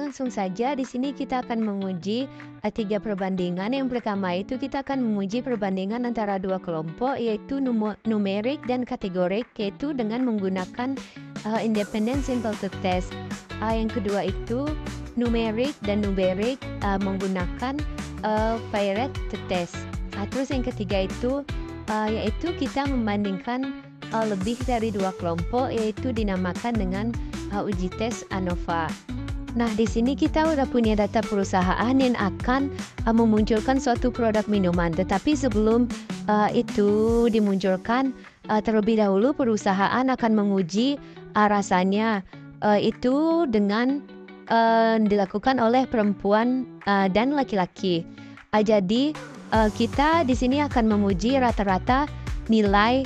Langsung saja di sini kita akan menguji tiga perbandingan. Yang pertama itu kita akan menguji perbandingan antara dua kelompok, yaitu numerik dan kategorik, yaitu dengan menggunakan independent simple test. Yang kedua itu numerik dan numerik menggunakan Paired test. Terus yang ketiga itu yaitu kita membandingkan lebih dari dua kelompok, yaitu dinamakan dengan uji tes ANOVA. Nah, di sini kita udah punya data perusahaan yang akan memunculkan suatu produk minuman. Tetapi sebelum itu dimunculkan, terlebih dahulu perusahaan akan menguji rasanya itu dengan dilakukan oleh perempuan dan laki-laki. Jadi kita di sini akan menguji rata-rata nilai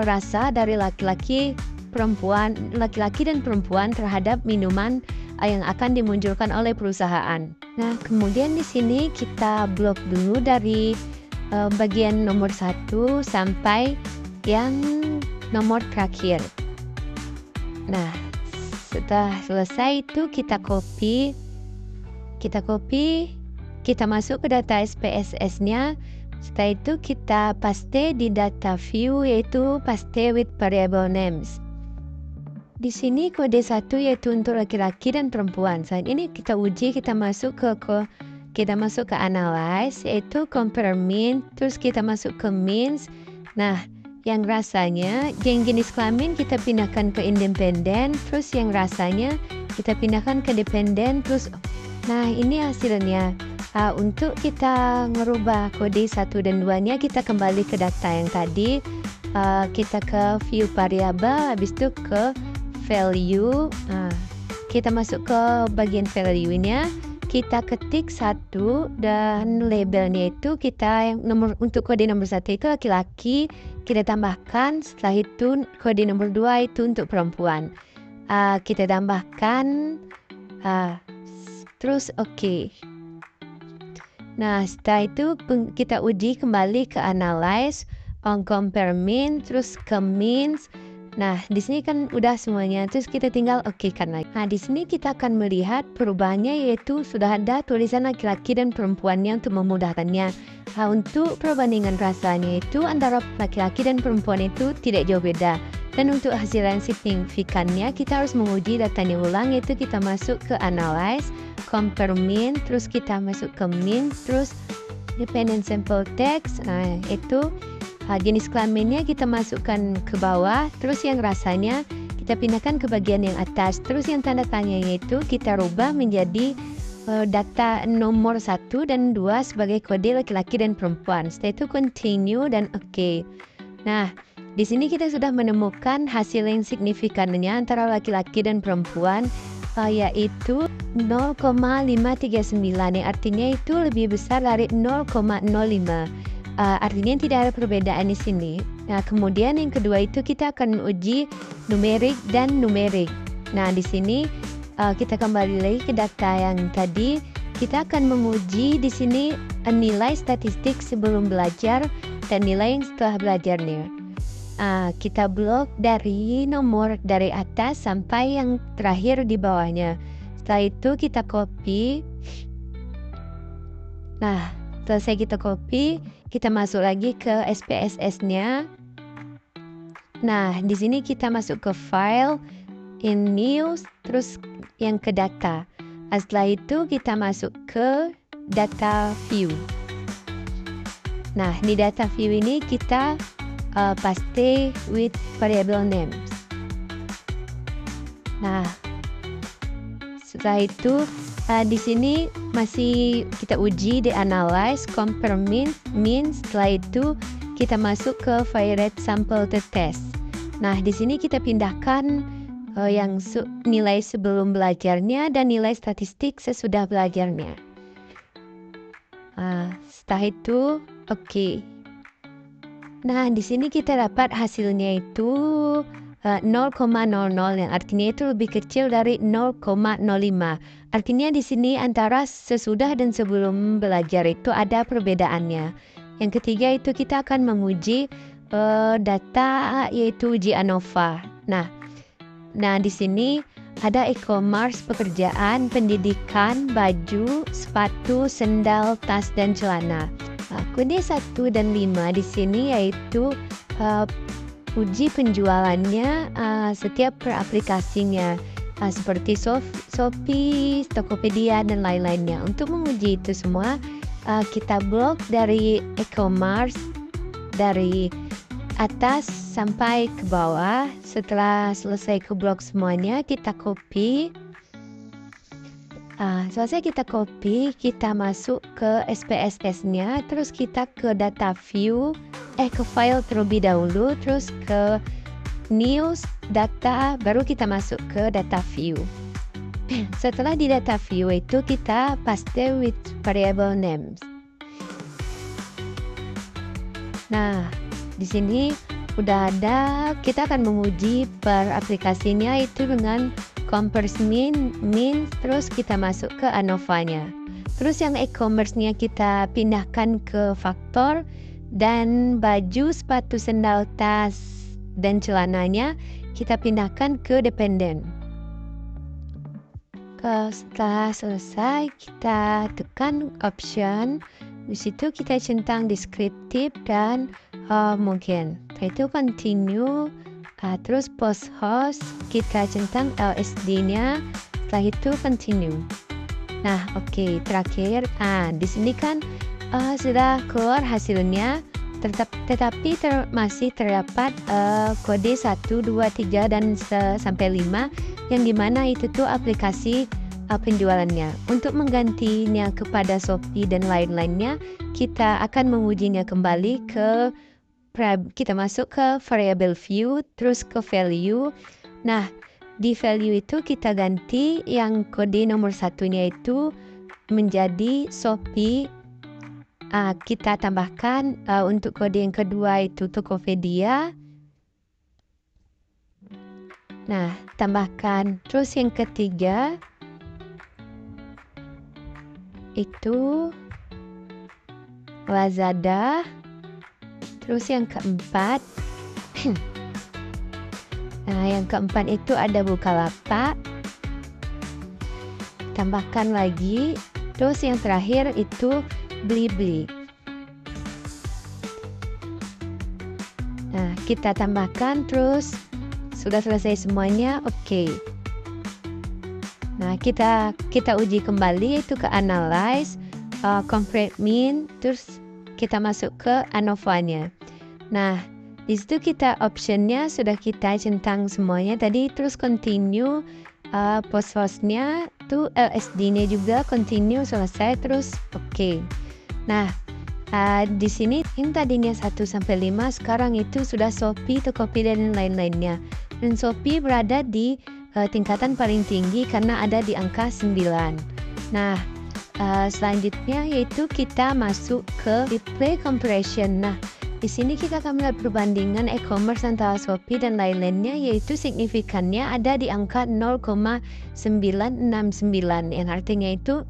rasa dari laki-laki dan perempuan terhadap minuman yang akan dimunculkan oleh perusahaan. Nah, kemudian di sini kita blok dulu dari bagian nomor 1 sampai yang nomor terakhir. Nah, setelah selesai itu kita copy, kita masuk ke data SPSS-nya. Setelah itu kita paste di data view, yaitu paste with variable names. Di sini kode 1 yaitu untuk laki-laki dan perempuan. Saat ini kita uji, kita masuk ke analyze, yaitu compare mean, terus kita masuk ke means. Nah, yang rasanya, yang jenis kelamin kita pindahkan ke independen, terus yang rasanya kita pindahkan ke dependen, terus nah ini hasilnya. Untuk kita merubah kode 1 dan 2-nya, kita kembali ke data yang tadi, kita ke view variable, habis itu ke value. Kita masuk ke bagian value-nya, kita ketik 1 dan labelnya itu kita yang untuk kode nomor 1 itu laki-laki, kita tambahkan. Setelah itu kode nomor 2 itu untuk perempuan, kita tambahkan, terus oke. Nah, setelah itu kita uji kembali ke analyze, on compare mean, terus ke means. Nah, di sini kan udah semuanya, terus kita tinggal oke kan lagi. Nah, di sini kita akan melihat perubahannya, yaitu sudah ada tulisan laki-laki dan perempuannya untuk memudahkannya. Untuk perbandingan rasanya itu antara laki-laki dan perempuan itu tidak jauh beda. Dan untuk hasil yang signifikannya, kita harus menguji datanya ulang, yaitu kita masuk ke analyze, compare mean, terus kita masuk ke mean, terus dependent sample text. Nah, itu jenis kelaminnya kita masukkan ke bawah, terus yang rasanya kita pindahkan ke bagian yang atas, terus yang tanda tanyanya itu kita rubah menjadi data nomor 1 dan 2 sebagai kode laki-laki dan perempuan. Setelah itu continue dan oke. Nah, di sini kita sudah menemukan hasil yang signifikannya antara laki-laki dan perempuan, yaitu 0,539, yang artinya itu lebih besar dari 0,05. Artinya tidak ada perbedaan di sini. Nah, kemudian yang kedua itu kita akan menguji numerik dan numerik. Nah, di sini kita kembali lagi ke data yang tadi. Kita akan menguji di sini nilai statistik sebelum belajar dan nilai yang setelah belajarnya. Kita blok dari nomor dari atas sampai yang terakhir di bawahnya. Setelah itu kita copy. Nah, selesai kita copy, kita masuk lagi ke SPSS-nya. Nah, di sini kita masuk ke file, in news, terus yang ke data. Setelah itu kita masuk ke data view. Nah, di data view ini kita paste with variable names. Nah, setelah itu di sini masih kita uji di analyze, compare mean. Setelah itu kita masuk ke Paired sample test. Nah, di sini kita pindahkan yang nilai sebelum belajarnya dan nilai statistik sesudah belajarnya. Setelah itu oke. Nah, di sini kita dapat hasilnya itu 0,00, yang artinya itu lebih kecil dari 0,05. Artinya di sini antara sesudah dan sebelum belajar itu ada perbedaannya. Yang ketiga itu kita akan menguji data, yaitu uji ANOVA. Nah, di sini ada e-commerce pekerjaan, pendidikan, baju, sepatu, sendal, tas, dan celana. Kode 1 dan 5 di sini yaitu uji penjualannya setiap per aplikasinya. Seperti Shopee, Tokopedia, dan lain-lainnya. Untuk menguji itu semua, kita blok dari e-commerce dari atas sampai ke bawah. Setelah selesai ke blok semuanya, kita copy. Selesai kita copy, kita masuk ke SPSS-nya, terus kita ke data view, ke file terlebih dahulu, terus ke news, data, baru kita masuk ke data view. Setelah di data view itu kita paste with variable names. Nah, di sini udah ada, kita akan menguji per aplikasinya itu dengan compare min, terus kita masuk ke ANOVA-nya. Terus yang e-commerce-nya kita pindahkan ke faktor, dan baju, sepatu, sendal, tas, dan celananya kita pindahkan ke dependen. Setelah selesai, kita tekan option. Di situ kita centang deskriptif dan mungkin. Setelah itu continue. Terus post host kita centang LSD-nya. Setelah itu continue. Nah, oke, terakhir. Di sini kan sudah keluar hasilnya. Tetapi masih terdapat kode 1, 2, 3, dan sampai 5 yang dimana itu tuh aplikasi penjualannya. Untuk menggantinya kepada Shopee dan lain-lainnya, kita akan mengujinya kembali kita masuk ke variable view, terus ke value. Nah, di value itu kita ganti yang kode nomor 1-nya itu menjadi Shopee. Kita tambahkan untuk kode yang kedua itu Tokopedia. Nah, tambahkan. Terus yang ketiga itu Lazada. Terus yang keempat yang keempat itu ada Bukalapak. Tambahkan lagi. Terus yang terakhir itu Blibli. Nah, kita tambahkan, terus sudah selesai semuanya. Oke. Nah, kita uji kembali itu ke analyze, compare min, terus kita masuk ke ANOVA-nya. Nah, di situ kita optionnya sudah kita centang semuanya tadi, terus continue, post host-nya tuh LSD-nya juga continue, selesai, terus oke. Nah, di sini yang tadinya 1 sampai 5 sekarang itu sudah Shopee, Tokopedia, dan lain-lainnya. Dan Shopee berada di tingkatan paling tinggi karena ada di angka 9. Nah, selanjutnya yaitu kita masuk ke display comparison. Nah, di sini kita akan melihat perbandingan e-commerce antara Shopee dan lain-lainnya, yaitu signifikannya ada di angka 0,969, yang artinya itu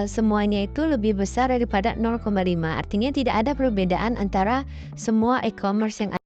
semuanya itu lebih besar daripada 0,5. Artinya tidak ada perbedaan antara semua e-commerce yang ada.